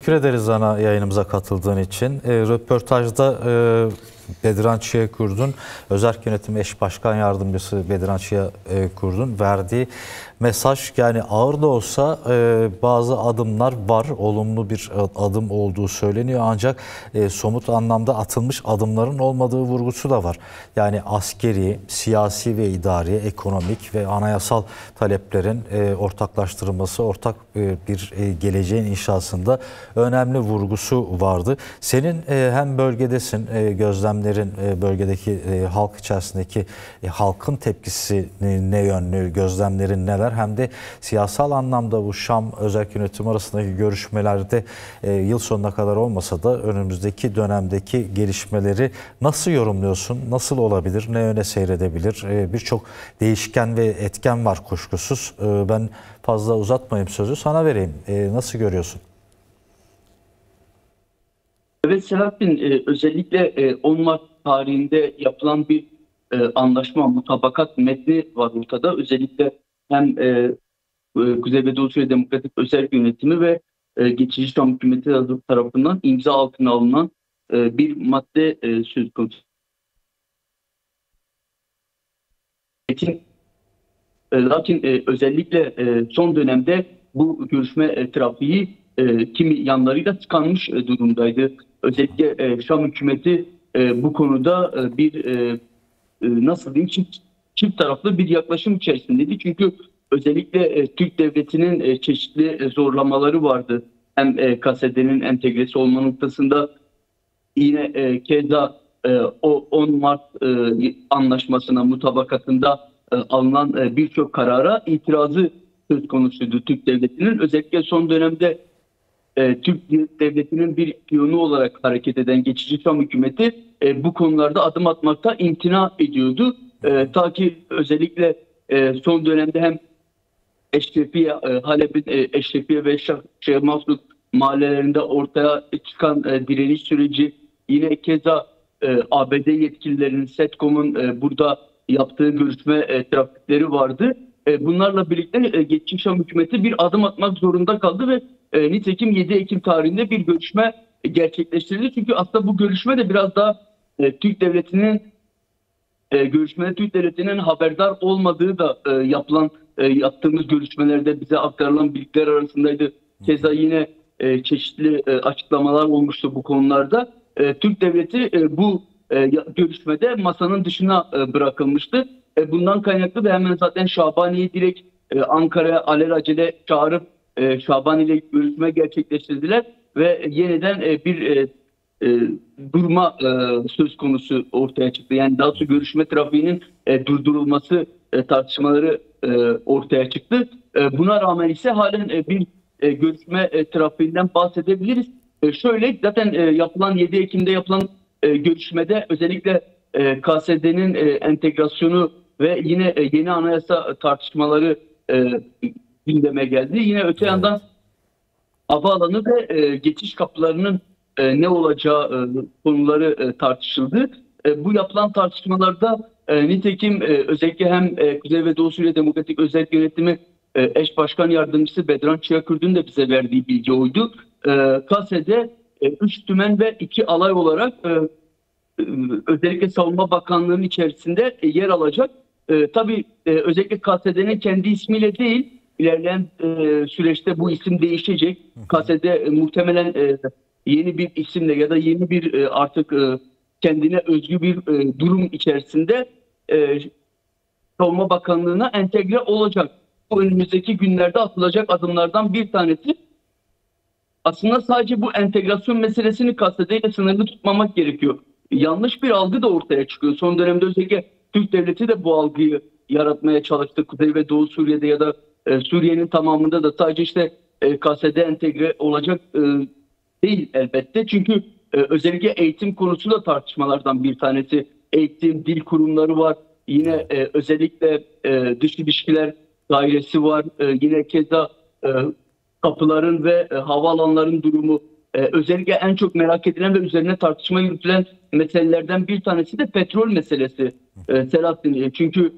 Teşekkür ederiz ana yayınımıza katıldığın için. Röportajda Bedran Çiyakurd'un Özerk Yönetimi Eş Başkan Yardımcısı Bedran Çiyakurd'un verdiği mesaj, yani ağır da olsa bazı adımlar var, olumlu bir adım olduğu söyleniyor, ancak somut anlamda atılmış adımların olmadığı vurgusu da var. Yani askeri, siyasi ve idari, ekonomik ve anayasal taleplerin ortaklaştırılması, ortak bir geleceğin inşasında önemli vurgusu vardı. Senin hem bölgedesin, gözlemlerin bölgedeki halk içerisindeki halkın tepkisi ne yönlü, gözlemlerin neler, hem de siyasal anlamda bu Şam Özerk Yönetimi arasındaki görüşmelerde yıl sonuna kadar olmasa da önümüzdeki dönemdeki gelişmeleri nasıl yorumluyorsun? Nasıl olabilir? Ne yöne seyredebilir? Birçok değişken ve etken var kuşkusuz. Ben fazla uzatmayayım, sözü sana vereyim. Nasıl görüyorsun? Evet Selahattin, özellikle 10 Mart tarihinde yapılan bir anlaşma, mutabakat metni var ortada. Özellikle hem Kuzey ve Doğu Suriye Demokratik Özerk Yönetimi ve geçici Şam hükümeti tarafından imza altına alınan bir madde söz konusu. Lakin özellikle son dönemde bu görüşme trafiği kimi yanlarıyla tıkanmış durumdaydı. Özellikle Şam hükümeti bu konuda bir nasıl diyeyim, çift taraflı bir yaklaşım içerisindeydi. Çünkü özellikle Türk devletinin çeşitli zorlamaları vardı. Hem KSD'nin entegresi olma noktasında, yine keza o 10 Mart anlaşmasına, mutabakatında alınan birçok karara itirazı söz konusuydu Türk devletinin. Özellikle son dönemde Türk devletinin bir piyonu olarak hareket eden geçici Şam hükümeti bu konularda adım atmakta imtina ediyordu. Ta ki özellikle son dönemde hem Eşrefiye, Halep'in Eşrefiye ve Şeyh Masud mahallelerinde ortaya çıkan direniş süreci, yine keza ABD yetkililerinin, SETCOM'un burada yaptığı görüşme trafikleri vardı. Bunlarla birlikte geçici Şam hükümeti bir adım atmak zorunda kaldı ve nitekim 7 Ekim tarihinde bir görüşme gerçekleştirildi. Çünkü aslında bu görüşme de biraz daha Türk devletinin görüşmede Türk devletinin haberdar olmadığı da yaptığımız görüşmelerde bize aktarılan bilgiler arasındaydı. Keza yine çeşitli açıklamalar olmuştu bu konularda. Türk devleti bu görüşmede masanın dışına bırakılmıştı. Bundan kaynaklı da hemen zaten Şabani'yi direkt Ankara'ya alelacele çağırıp Şabani ile görüşme gerçekleştirdiler ve yeniden bir durma söz konusu ortaya çıktı. Yani daha sonra görüşme trafiğinin durdurulması tartışmaları ortaya çıktı. Buna rağmen ise halen bir görüşme trafiğinden bahsedebiliriz. Şöyle, zaten yapılan 7 Ekim'de yapılan görüşmede özellikle KSD'nin entegrasyonu ve yine yeni anayasa tartışmaları gündeme geldi. Yine öte yandan havaalanı ve geçiş kapılarının ne olacağı konuları tartışıldı. Bu yapılan tartışmalarda nitekim özellikle hem Kuzey ve Doğu Suriye Demokratik Özerk Yönetimi Eş Başkan Yardımcısı Bedran Çiyakurd'un da bize verdiği bilgi oydu. KSD 3 tümen ve 2 alay olarak özellikle Savunma Bakanlığı'nın içerisinde yer alacak. Tabii özellikle KSD'nin kendi ismiyle değil, ilerleyen süreçte bu isim değişecek. KSD muhtemelen yeni bir isimle ya da yeni bir artık kendine özgü bir durum içerisinde Savunma Bakanlığı'na entegre olacak. Bu önümüzdeki günlerde atılacak adımlardan bir tanesi. Aslında sadece bu entegrasyon meselesini KSD'yle sınırlı tutmamak gerekiyor. Yanlış bir algı da ortaya çıkıyor. Son dönemde özellikle Türk devleti de bu algıyı yaratmaya çalıştı. Kuzey ve Doğu Suriye'de ya da Suriye'nin tamamında da sadece işte KSD entegre olacak değil elbette. Çünkü özellikle eğitim konusu da tartışmalardan bir tanesi. Eğitim, dil kurumları var. Yine özellikle dış ilişkiler dairesi var. Yine keza kapıların ve havaalanların durumu. Özellikle en çok merak edilen ve üzerine tartışma yürütülen meselelerden bir tanesi de petrol meselesi. Selahattin, çünkü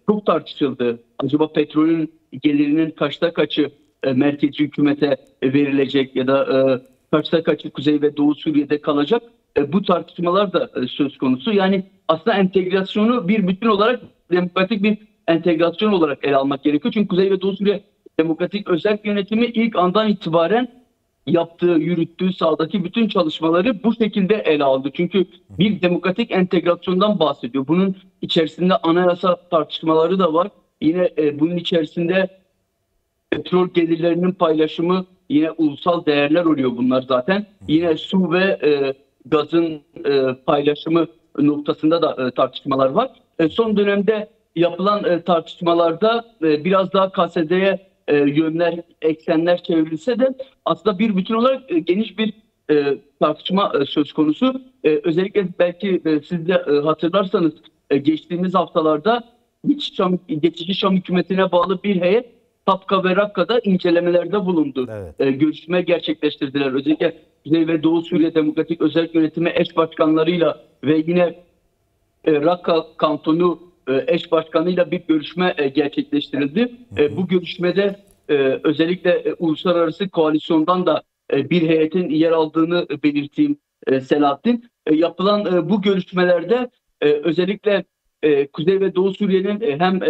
çok tartışıldı. Acaba petrolün gelirinin kaçta kaçı merkezi hükümete verilecek ya da kaçta kaçı Kuzey ve Doğu Suriye'de kalacak, bu tartışmalar da söz konusu. Yani aslında entegrasyonu bir bütün olarak, demokratik bir entegrasyon olarak ele almak gerekiyor. Çünkü Kuzey ve Doğu Suriye Demokratik Özerk Yönetimi ilk andan itibaren yaptığı, yürüttüğü sahadaki bütün çalışmaları bu şekilde ele aldı. Çünkü bir demokratik entegrasyondan bahsediyor. Bunun içerisinde anayasa tartışmaları da var. Yine bunun içerisinde petrol gelirlerinin paylaşımı, yine ulusal değerler oluyor bunlar zaten. Yine su ve gazın paylaşımı noktasında da tartışmalar var. Son dönemde yapılan tartışmalarda biraz daha KSD'ye yönler, eksenler çevrilse de aslında bir bütün olarak geniş bir tartışma söz konusu. Özellikle belki siz de hatırlarsanız geçtiğimiz haftalarda geçici Şam hükümetine bağlı bir heyet Tapka ve Rakka'da incelemelerde bulundu. Evet. Görüşme gerçekleştirdiler. Özellikle Kuzey ve Doğu Suriye Demokratik Özerk Yönetimi eş başkanlarıyla ve yine Rakka kantonu eş başkanıyla bir görüşme gerçekleştirildi. Bu görüşmede özellikle uluslararası koalisyondan da bir heyetin yer aldığını belirteyim Selahattin. Yapılan bu görüşmelerde özellikle Kuzey ve Doğu Suriye'nin hem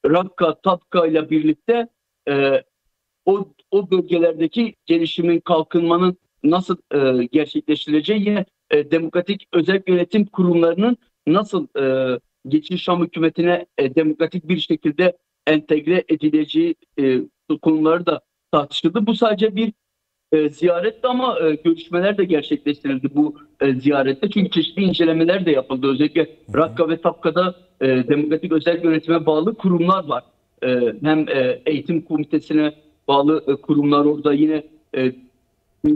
Rakka, Tapka ile birlikte o bölgelerdeki gelişimin, kalkınmanın nasıl gerçekleştirileceği, yine demokratik özerk yönetim kurumlarının nasıl geçici Şam hükümetine demokratik bir şekilde entegre edileceği konuları da tartışıldı. Bu sadece bir ziyaretti ama görüşmeler de gerçekleştirildi bu ziyarette. Çünkü çeşitli incelemeler de yapıldı. Özellikle Rakka ve Tapka'da demokratik özel yönetime bağlı kurumlar var. Hem eğitim komitesine bağlı kurumlar orada, yine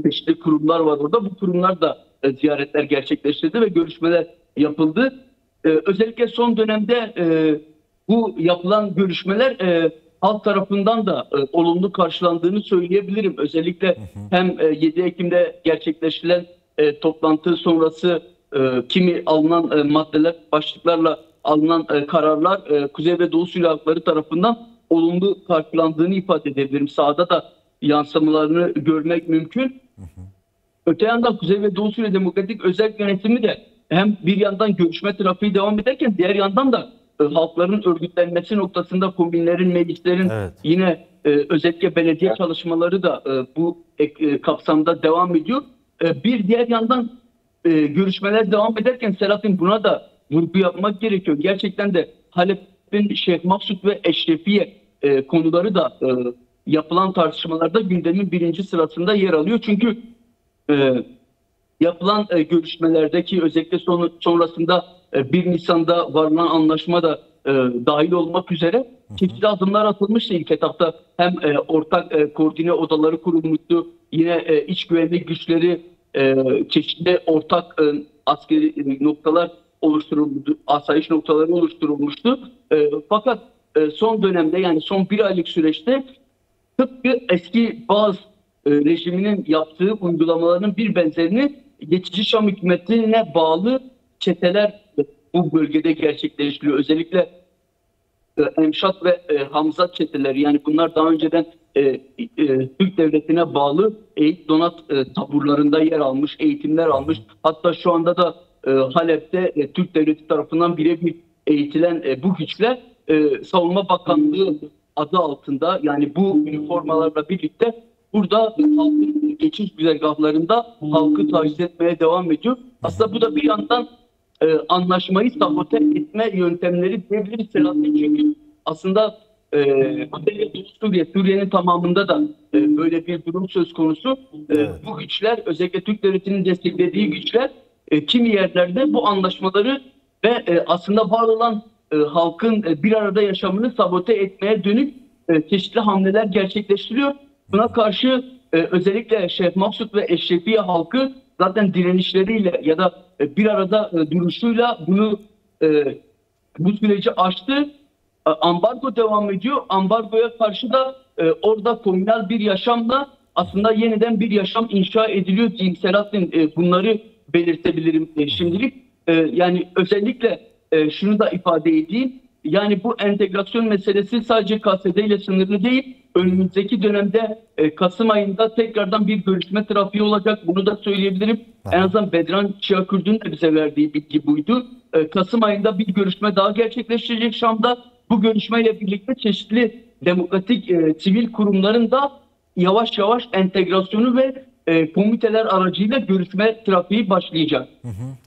çeşitli kurumlar var orada. Bu kurumlar da ziyaretler gerçekleştirdi ve görüşmeler yapıldı. Özellikle son dönemde bu yapılan görüşmeler halk tarafından da olumlu karşılandığını söyleyebilirim. Özellikle hem 7 Ekim'de gerçekleştirilen toplantı sonrası kimi alınan maddeler, başlıklarla alınan kararlar Kuzey ve Doğu Suriye halkları tarafından olumlu karşılandığını ifade edebilirim. Sahada da yansımalarını görmek mümkün. Öte yandan Kuzey ve Doğu Suriye Demokratik Özerk Yönetimi de hem bir yandan görüşme trafiği devam ederken diğer yandan da halkların örgütlenmesi noktasında kombinlerin, meclislerin, yine özellikle belediye çalışmaları da bu kapsamda devam ediyor. Bir diğer yandan görüşmeler devam ederken Selahattin, buna da vurgu yapmak gerekiyor. Gerçekten de Halep'in Şeyh Maksut ve Eşrefiye konuları da yapılan tartışmalarda gündemin birinci sırasında yer alıyor. Çünkü yapılan görüşmelerdeki özellikle sonrasında 1 Nisan'da varılan anlaşma da dahil olmak üzere çeşitli adımlar atılmıştı ilk etapta. Hem ortak koordine odaları kurulmuştu. Yine iç güvenlik güçleri, çeşitli ortak askeri noktalar oluşturulmuştu. Asayiş noktaları oluşturulmuştu. Fakat son dönemde, yani son bir aylık süreçte tıpkı eski Bağız rejiminin yaptığı uygulamaların bir benzerini geçici Şam hükümetine bağlı çeteler bu bölgede gerçekleştiriyor. Özellikle Emşat ve Hamzat çeteleri, yani bunlar daha önceden Türk devletine bağlı donat taburlarında yer almış, eğitimler almış. Hatta şu anda da Halep'te Türk devleti tarafından birebir eğitilen bu güçler Savunma Bakanlığı adı altında, yani bu üniformalarla birlikte burada halkın geçiş güzergahlarında halkı taciz etmeye devam ediyor. Aslında bu da bir yandan anlaşmayı sabote etme yöntemleri diyebiliriz Selahattin. Çünkü aslında Kuzey ve Doğu Suriye, Suriye'nin tamamında da böyle bir durum söz konusu. Bu güçler, özellikle Türk devletinin desteklediği güçler kimi yerlerde bu anlaşmaları ve aslında var olan halkın bir arada yaşamını sabote etmeye dönük çeşitli hamleler gerçekleştiriyor. Buna karşı özellikle Şeyh Maksut ve Eşrefiye halkı zaten direnişleriyle ya da bir arada duruşuyla bu süreci aştı. Ambargo devam ediyor. Ambargoya karşı da orada komünal bir yaşamla aslında yeniden bir yaşam inşa ediliyor diyeyim Selahattin. Bunları belirtebilirim şimdilik. Yani özellikle şunu da ifade edeyim. Yani bu entegrasyon meselesi sadece KSD ile sınırlı değil. Önümüzdeki dönemde Kasım ayında tekrardan bir görüşme trafiği olacak. Bunu da söyleyebilirim. En azından Bedran Çiyakürdü'nün de bize verdiği bilgi buydu. Kasım ayında bir görüşme daha gerçekleştirecek Şam'da. Bu görüşmeyle birlikte çeşitli demokratik sivil kurumların da yavaş yavaş entegrasyonu ve komiteler aracıyla görüşme trafiği başlayacak.